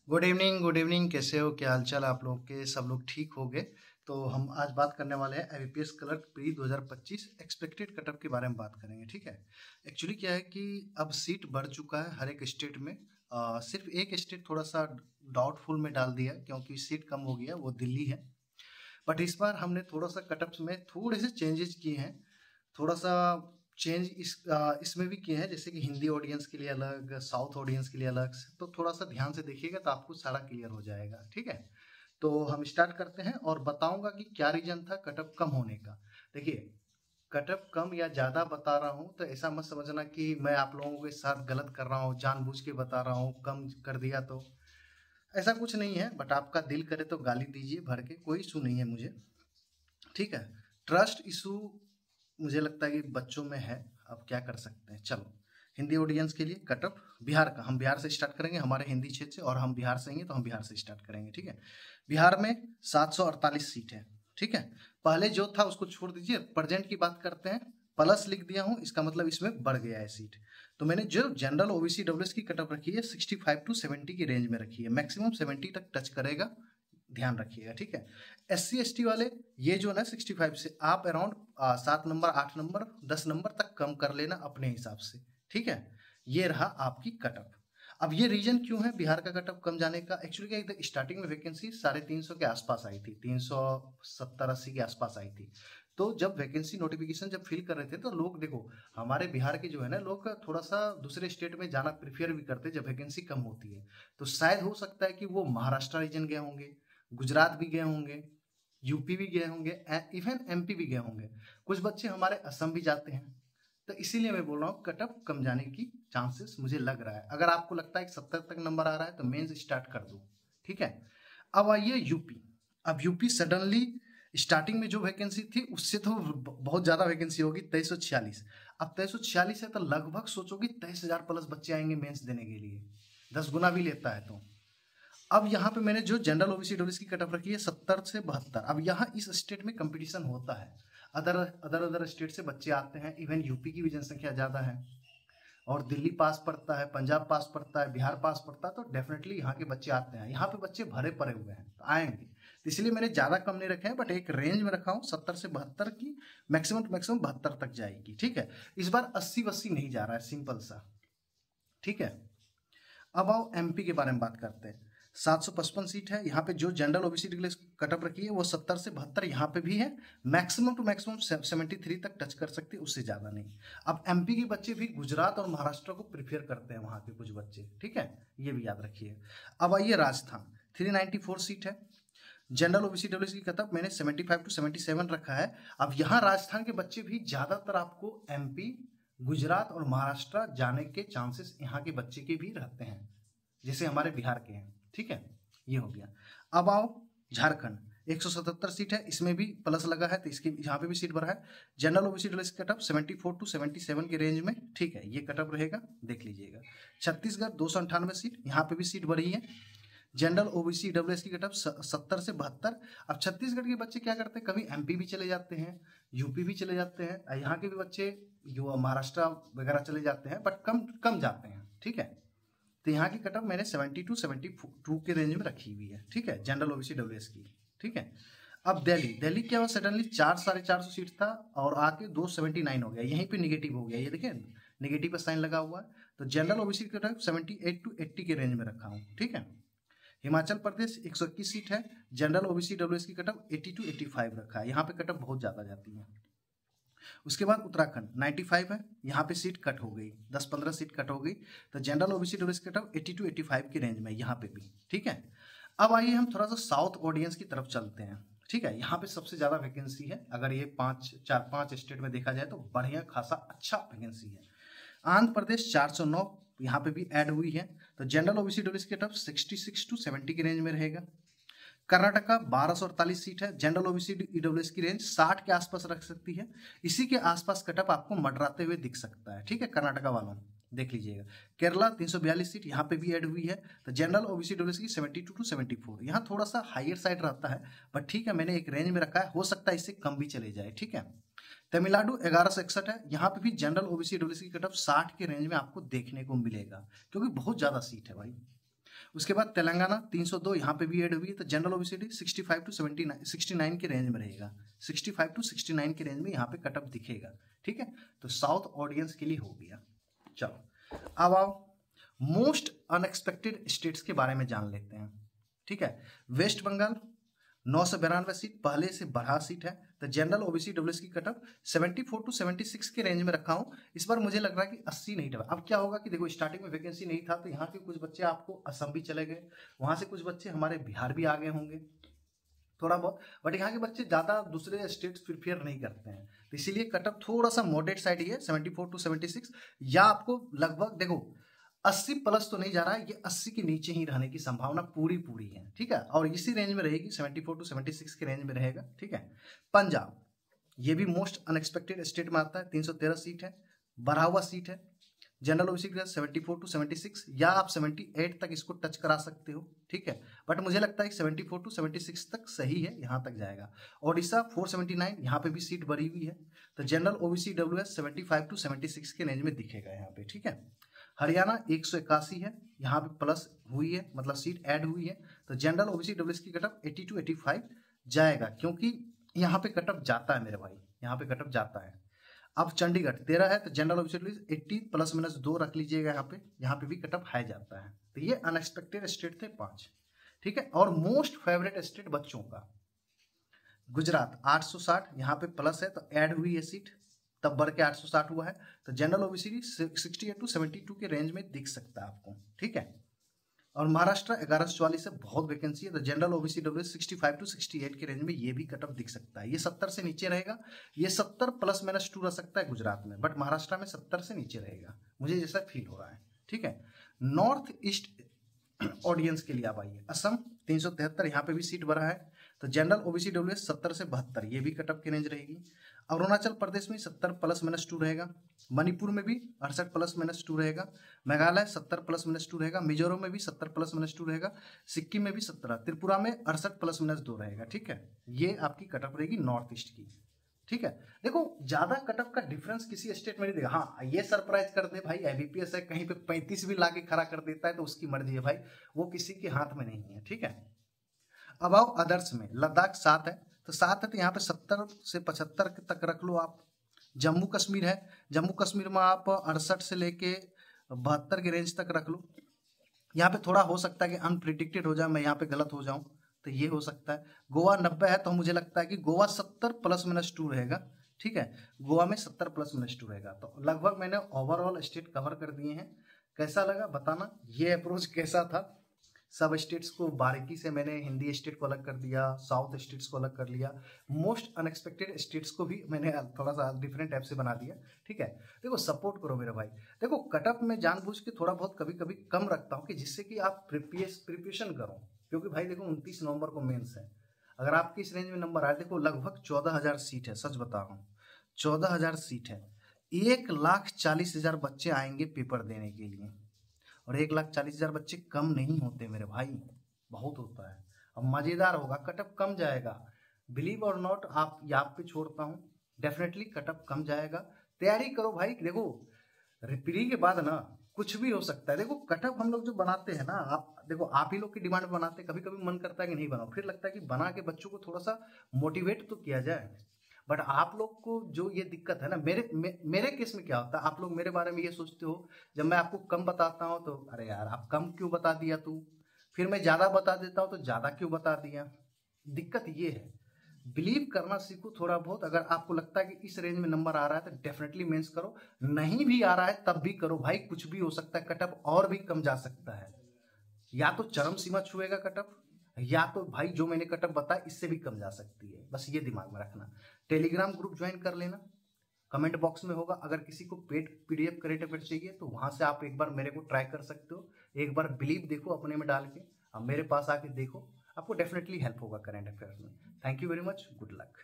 Good evening. कैसे हो? क्या हालचाल आप लोग के? सब लोग ठीक हो गए? तो हम आज बात करने वाले हैं IBPS clerk pre 2025 expected cutoff के बारे में बात करेंगे। ठीक है। एक्चुअली क्या है कि अब सीट बढ़ चुका है हर एक स्टेट में। सिर्फ एक स्टेट थोड़ा सा डाउटफुल में डाल दिया क्योंकि सीट कम हो गया, वो दिल्ली है। बट इस बार हमने थोड़ा सा कटअप्स में थोड़े से चेंजेस किए हैं। थोड़ा सा चेंज इसमें भी किए हैं, जैसे कि हिंदी ऑडियंस के लिए अलग, साउथ ऑडियंस के लिए अलग। तो थोड़ा सा ध्यान से देखिएगा तो आपको सारा क्लियर हो जाएगा। ठीक है। तो हम स्टार्ट करते हैं और बताऊंगा कि क्या रीजन था कटअप कम होने का। देखिए, कटअप कम या ज़्यादा बता रहा हूँ तो ऐसा मत समझना कि मैं आप लोगों के साथ गलत कर रहा हूँ, जानबूझ के बता रहा हूँ कम कर दिया तो। ऐसा कुछ नहीं है, बट आपका दिल करे तो गाली दीजिए भर के, कोई इशू नहीं है मुझे। ठीक है। ट्रस्ट इशू मुझे लगता है कि बच्चों में है, अब क्या कर सकते हैं। चलो, हिंदी ऑडियंस के लिए कटअप बिहार का, हम बिहार से स्टार्ट करेंगे, हमारे हिंदी क्षेत्र से, और हम बिहार से ही हैं तो हम बिहार से स्टार्ट करेंगे। ठीक है। बिहार में 748 सीट है। ठीक है। पहले जो था उसको छोड़ दीजिए, प्रेजेंट की बात करते हैं। प्लस लिख दिया हूं, इसका मतलब इसमें बढ़ गया है सीट। तो मैंने जो जनरल ओबीसी डब्ल्यूएस की कटअप रखी है 65 टू 70 की रेंज में रखी है, मैक्सिमम 70 तक टच करेगा, ध्यान रखिएगा। ठीक है। SC ST वाले, ये जो है ना 65 से आप अराउंड 7 नंबर 8 नंबर 10 नंबर तक कम कर लेना अपने हिसाब से। ठीक है। ये रहा आपकी कटअप। अब ये रीजन क्यों है बिहार का कटअप कम जाने का? एक्चुअली क्या है, स्टार्टिंग में वैकेंसी 350 के आसपास आई थी, 370-80 के आसपास आई थी। तो जब वैकेंसी नोटिफिकेशन जब फिल कर रहे थे तो लोग, देखो, हमारे बिहार के जो है ना लोग थोड़ा सा दूसरे स्टेट में जाना प्रिफेयर भी करते हैं जब वैकेंसी कम होती है। तो शायद हो सकता है कि वो महाराष्ट्र रीजन गए होंगे, गुजरात भी गए होंगे, यूपी भी गए होंगे, इवन एमपी भी गए होंगे। कुछ बच्चे हमारे असम भी जाते हैं। तो इसीलिए मैं बोल रहा हूँ कटअप कम जाने की चांसेस मुझे लग रहा है। अगर आपको लगता है कि 70 तक नंबर आ रहा है तो मेंस स्टार्ट कर दो। ठीक है। अब आइए यूपी। अब यूपी सडनली स्टार्टिंग में जो वैकेंसी थी उससे तो बहुत ज्यादा वैकेंसी होगी, 2346। अब 2346 है तो लगभग सोचो कि 23,000 प्लस बच्चे आएंगे मेंस देने के लिए, 10 गुना भी लेता है तो। अब यहाँ पे मैंने जो जनरल ओबीसी डब्ल्यूएस की कटअप रखी है 70 से 72। अब यहाँ इस स्टेट में कंपटीशन होता है, अदर अदर अदर स्टेट से बच्चे आते हैं, इवन यूपी की भी जनसंख्या ज़्यादा है, और दिल्ली पास पड़ता है, पंजाब पास पड़ता है, बिहार पास पड़ता है, तो डेफिनेटली यहाँ के बच्चे आते हैं। यहाँ पे बच्चे भरे पड़े हुए हैं तो आएंगे। तो इसलिए मैंने ज़्यादा कम नहीं रखे हैं, बट एक रेंज में रखा हूँ 70 से 72 की, मैक्सिमम टू मैक्सिमम 72 तक जाएगी। ठीक है। इस बार 80-80 नहीं जा रहा है, सिंपल सा। ठीक है। अब आओ एमपी के बारे में बात करते हैं। 755 सीट है यहाँ पे। जो जनरल ओबीसी के लिए कटअप रखी है वो 70 से 72 यहाँ पे भी है, मैक्सिमम टू मैक्सिमम 73 तक टच कर सकती है, उससे ज़्यादा नहीं। अब एमपी के बच्चे भी गुजरात और महाराष्ट्र को प्रिफेयर करते हैं, वहाँ के कुछ बच्चे। ठीक है, ये भी याद रखिए। अब आइए राजस्थान, 394 सीट है। जनरल ओबीसी डब्ल्यूएस की कटअप मैंने 75 टू 77 रखा है। अब यहाँ राजस्थान के बच्चे भी ज़्यादातर आपको एमपी, गुजरात और महाराष्ट्र जाने के चांसेस यहाँ के बच्चे के भी रहते हैं, जैसे हमारे बिहार के हैं। ठीक है, ये हो गया। अब आओ झारखंड, 177 सीट है, इसमें भी प्लस लगा है तो इसकी यहाँ पे भी सीट बढ़ा है। General OBC EWS cutoff 74 to 77 के रेंज में। ठीक है, ये कटअप रहेगा, देख लीजिएगा। छत्तीसगढ़ 298 सीट, यहाँ पे भी सीट बढ़ी है। जनरल ओबीसी डब्ल्यूएस की कटअप 70 से 72। अब छत्तीसगढ़ के बच्चे क्या करते हैं, कभी एमपी भी चले जाते हैं, यूपी भी चले जाते हैं, यहाँ के भी बच्चे जो महाराष्ट्र वगैरह चले जाते हैं, बट कम कम जाते हैं। ठीक है। तो यहाँ की कटअप मैंने 70 टू 72 के रेंज में रखी हुई है। ठीक है, जनरल ओबीसी डब्ल्यूएस की। ठीक है। अब दिल्ली, दिल्ली क्या हुआ, सडनली 400-450 सीट था और आके 279 हो गया, यहीं पे निगेटिव हो गया, ये देखिए निगेटिव का साइन लगा हुआ है। तो जनरल ओबीसी की कटअप 78 टू 80 के रेंज में रखा हूँ। ठीक है। हिमाचल प्रदेश 121 सीट है, जनरल ओबीसी डब्ल्यूएस की कटअप 80 टू 85 रखा है, यहाँ पे कटअप बहुत ज़्यादा जाती है। उसके बाद उत्तराखंड 95 है, यहाँ पे सीट कट हो गई, 10-15 सीट कट हो गई। तो जनरल ओबीसी डब्ल्यूएस की कटअप 80 टू 85 की रेंज में यहाँ पे भी। ठीक है। अब आइए हम थोड़ा सा साउथ ऑडियंस की तरफ चलते हैं। ठीक है, यहाँ पे सबसे ज़्यादा वैकेंसी है, अगर ये 4-5 स्टेट में देखा जाए तो बढ़िया खासा अच्छा वैकेंसी है। आंध्र प्रदेश 409 यहाँ पे भी ऐड हुई है। तो जनरल ओबीसी डब्ल्यूएस की कटअप 66 टू 70 की रेंज में रहेगा। कर्नाटका 1248 सीट है, जनरल ओबीसी ईडब्ल्यूएस की रेंज 60 के आसपास रख सकती है, इसी के आसपास कटअप आपको मंडराते हुए दिख सकता है। ठीक है, कर्नाटका वालों देख लीजिएगा। केरला 342 सीट, यहाँ पे भी ऐड हुई है। तो जनरल ओबीसी डब्ल्यूएस की 72 टू 74, यहाँ थोड़ा सा हायर साइड रहता है, बट ठीक है मैंने एक रेंज में रखा है, हो सकता है इससे कम भी चले जाए। ठीक है। तमिलनाडु 1161 है, यहाँ पे भी जनरल ओबीसी डब्ल्यूएस की कटअप 60 के रेंज में आपको देखने को मिलेगा, क्योंकि बहुत ज़्यादा सीट है भाई। उसके बाद तेलंगाना 302 यहाँ पे भी ऐड हुई है। तो जनरल ओबेसिटी 65 टू 69 के रेंज में रहेगा, 65 टू 69 के रेंज में यहाँ पे कटअप दिखेगा, ठीक है। तो साउथ ऑडियंस के लिए हो गया। चलो अब आओ मोस्ट अनएक्सपेक्टेड स्टेट्स के बारे में जान लेते हैं, ठीक है। वेस्ट बंगाल 992 सीट, पहले से बढ़ा सीट है। तो जनरल ओबीसी डब्ल्यूएस की कटअप 74 टू 76 के रेंज में रखा हूं। इस बार मुझे लग रहा है कि 80 नहीं टपा। अब क्या होगा कि देखो स्टार्टिंग में वैकेंसी नहीं था, तो यहाँ के कुछ बच्चे आपको असम भी चले गए, वहां से कुछ बच्चे हमारे बिहार भी आ गए होंगे थोड़ा बहुत, बट यहाँ के बच्चे ज्यादा दूसरे स्टेट्स प्रिफेयर नहीं करते हैं, तो इसीलिए कटअप थोड़ा सा मॉडरेट साइड ही है 74 टू 76, या आपको लगभग देखो 80 प्लस तो नहीं जा रहा है, ये 80 के नीचे ही रहने की संभावना पूरी है, ठीक है। और इसी रेंज में रहेगी, 74 टू 76 के रेंज में रहेगा, ठीक है। पंजाब ये भी मोस्ट अनएक्सपेक्टेड स्टेट में आता है, 313 सीट है, बढ़ा हुआ सीट है। जनरल ओबीसी का 74 टू 76 या आप 78 तक इसको टच करा सकते हो, ठीक है। बट मुझे लगता है कि 74 टू 76 तक सही है, यहाँ तक जाएगा। ओडिशा 479, यहाँ पे भी सीट बढ़ी हुई है। तो जनरल ओबीसी डब्ल्यूएस 75 टू 76 के रेंज में दिखेगा यहाँ पे, ठीक है। हरियाणा 181 है, यहाँ पे प्लस हुई है, मतलब सीट ऐड हुई है। तो जनरल ओबीसी डब्ल्यूएस की कटअप 80 टू 85 जाएगा, क्योंकि यहाँ पे कटअप जाता है मेरे भाई, यहाँ पे कटअप जाता है। अब चंडीगढ़ 13 है, तो जनरल ओबीसी 80 प्लस माइनस 2 रख लीजिएगा, यहाँ पे भी कटअप हाई जाता है। तो ये अनएक्सपेक्टेड स्टेट थे 5, ठीक है। और मोस्ट फेवरेट स्टेट बच्चों का गुजरात 860, यहाँ पे प्लस है तो ऐड हुई है सीट, तब बढ़ के 860 हुआ है। तो जनरल ओबीसी 68 टू 72 के रेंज में दिख सकता है आपको, ठीक है। और महाराष्ट्र 1144 से बहुत वैकेंसी है, तो जनरल ओबीसी डब्ल्यू 65 टू 68 के रेंज में ये भी कटअप दिख सकता है। ये 70 से नीचे रहेगा, ये 70 प्लस माइनस 2 रह सकता है गुजरात में, बट महाराष्ट्र में 70 से नीचे रहेगा, मुझे जैसा फील हो रहा है, ठीक है। नॉर्थ ईस्ट ऑडियंस के लिए आप आइए, असम 373, यहाँ पे भी सीट बढ़ा है। तो जनरल ओबीसी डब्ल्यूएस 70 से 72, ये भी कटअप की रेंज रहेगी। अरुणाचल प्रदेश में 70 प्लस माइनस 2 रहेगा, मणिपुर में भी 68 प्लस माइनस 2 रहेगा, मेघालय 70 प्लस माइनस 2 रहेगा, मिजोरम में भी 70 प्लस माइनस 2 रहेगा, सिक्किम में भी 17, त्रिपुरा में 68 प्लस माइनस 2 रहेगा, ठीक है। ये आपकी कटअप रहेगी नॉर्थ ईस्ट की, ठीक है। देखो ज्यादा कटअप का डिफरेंस किसी स्टेट में नहीं देगा। हाँ ये सरप्राइज कर दे भाई, एबीपीएस है कहीं पे 35 भी लाके खड़ा कर देता है तो उसकी मर्जी है भाई, वो किसी के हाथ में नहीं है, ठीक है। अब आओ अदर्स में, लद्दाख 7 है, तो 7 है तो यहाँ पे 70 से 75 तक रख लो आप। जम्मू कश्मीर है, जम्मू कश्मीर में आप 68 से लेके 72 के रेंज तक रख लो। यहाँ पे थोड़ा हो सकता है कि अनप्रिडिक्टेड हो जाए, मैं यहाँ पे गलत हो जाऊं तो ये हो सकता है। गोवा 90 है, तो मुझे लगता है कि गोवा 70 प्लस माइनस 2 रहेगा, ठीक है। गोवा में 70 प्लस माइनस 2 रहेगा। तो लगभग मैंने ओवरऑल स्टेट कवर कर दिए हैं। कैसा लगा बताना, ये अप्रोच कैसा था। सब स्टेट्स को बारीकी से मैंने हिंदी स्टेट को अलग कर दिया, साउथ स्टेट्स को अलग कर लिया, मोस्ट अनएक्सपेक्टेड स्टेट्स को भी मैंने थोड़ा सा डिफरेंट टाइप से बना दिया, ठीक है। देखो सपोर्ट करो मेरे भाई। देखो कटअप में जानबूझ के थोड़ा बहुत कभी कभी कम रखता हूँ कि जिससे कि आप प्रिपरेशन करो, क्योंकि भाई देखो 29 नवंबर को मेंस है। अगर आपकी इस रेंज में नंबर आए, देखो लगभग 14,000 सीट है, सच बता रहा हूँ 14,000 सीट है, 1,40,000 बच्चे आएंगे पेपर देने के लिए, और 1,40,000 बच्चे कम नहीं होते मेरे भाई, बहुत होता है। अब मजेदार होगा, कटअप कम जाएगा, बिलीव और नॉट, आप पे छोड़ता हूँ, डेफिनेटली कटअप कम जाएगा। तैयारी करो भाई। देखो प्री के बाद ना कुछ भी हो सकता है। देखो कटअप हम लोग जो बनाते हैं ना, आप देखो आप ही लोग की डिमांड बनाते हैं, कभी कभी मन करता है कि नहीं बनाओ, फिर लगता है कि बना के बच्चों को थोड़ा सा मोटिवेट तो किया जाए। बट आप लोग को जो ये दिक्कत है ना, मेरे केस में क्या होता है, आप लोग मेरे बारे में ये सोचते हो, जब मैं आपको कम बताता हूँ तो अरे यार आप कम क्यों बता दिया तू, फिर मैं ज्यादा बता देता हूँ तो ज्यादा क्यों बता दिया। दिक्कत ये है, बिलीव करना सीखो थोड़ा बहुत। अगर आपको लगता है कि इस रेंज में नंबर आ रहा है तो डेफिनेटली मेंस करो, नहीं भी आ रहा है तब भी करो भाई, कुछ भी हो सकता है, कटअप और भी कम जा सकता है, या तो चरम सीमा छुएगा कटअप, या तो भाई जो मैंने कटअप बताया इससे भी कम जा सकती है, बस ये दिमाग में रखना। टेलीग्राम ग्रुप ज्वाइन कर लेना, कमेंट बॉक्स में होगा। अगर किसी को पेड पीडीएफ करेंट अफेयर चाहिए तो वहां से आप एक बार मेरे को ट्राई कर सकते हो, एक बार बिलीव देखो अपने में डाल के, अब मेरे पास आके देखो, आपको डेफिनेटली हेल्प होगा करेंट अफेयर में। Thank you very much, good luck.